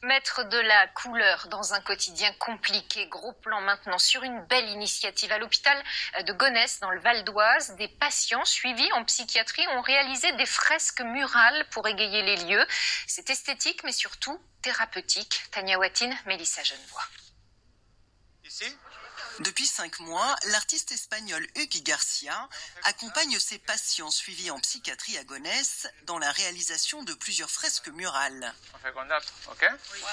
Mettre de la couleur dans un quotidien compliqué. Gros plan maintenant sur une belle initiative à l'hôpital de Gonesse dans le Val d'Oise. Des patients suivis en psychiatrie ont réalisé des fresques murales pour égayer les lieux. C'est esthétique mais surtout thérapeutique. Tania Watine, Mélissa Genevoix. Ici ? Depuis 5 mois, l'artiste espagnol Hugues Garcia accompagne ses patients suivis en psychiatrie à Gonesse dans la réalisation de plusieurs fresques murales. On fait contact, ok ?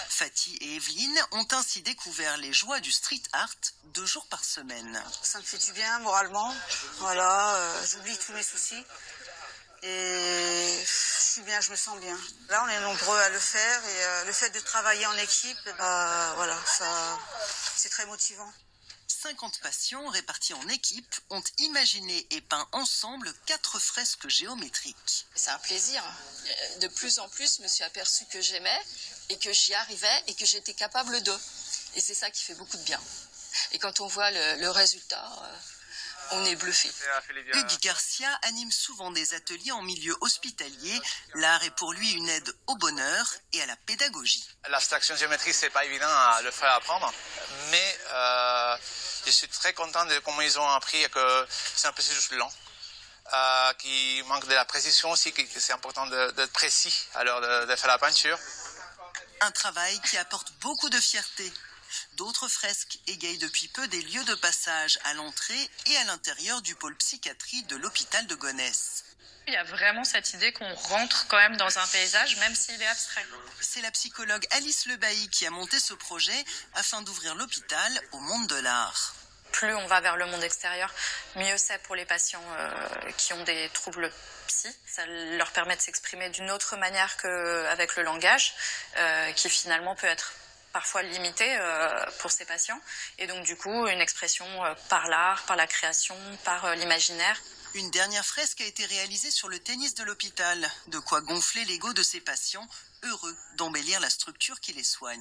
Fatih et Evelyne ont ainsi découvert les joies du street art 2 jours par semaine. Ça me fait du bien moralement, voilà, j'oublie tous mes soucis et je suis bien, je me sens bien. Là, on est nombreux à le faire et le fait de travailler en équipe, voilà, c'est très motivant. 50 patients répartis en équipes ont imaginé et peint ensemble 4 fresques géométriques. C'est un plaisir. De plus en plus, je me suis aperçue que j'aimais et que j'y arrivais et que j'étais capable de. Et c'est ça qui fait beaucoup de bien. Et quand on voit le résultat, on est bluffé. Hugues Garcia anime souvent des ateliers en milieu hospitalier. L'art est pour lui une aide au bonheur et à la pédagogie. L'abstraction géométrique, c'est pas évident à le faire apprendre, mais je suis très content de comment ils ont appris que c'est un processus lent, qui manque de la précision aussi, que c'est important d'être précis à l'heure de faire la peinture. Un travail qui apporte beaucoup de fierté. D'autres fresques égayent depuis peu des lieux de passage à l'entrée et à l'intérieur du pôle psychiatrie de l'hôpital de Gonesse. Il y a vraiment cette idée qu'on rentre quand même dans un paysage, même s'il est abstrait. C'est la psychologue Alice Lebailly qui a monté ce projet afin d'ouvrir l'hôpital au monde de l'art. Plus on va vers le monde extérieur, mieux c'est pour les patients qui ont des troubles psy. Ça leur permet de s'exprimer d'une autre manière qu'avec le langage, qui finalement peut être parfois limité pour ces patients. Et donc du coup, une expression par l'art, par la création, par l'imaginaire. Une dernière fresque a été réalisée sur le tennis de l'hôpital. De quoi gonfler l'ego de ces patients, heureux d'embellir la structure qui les soigne.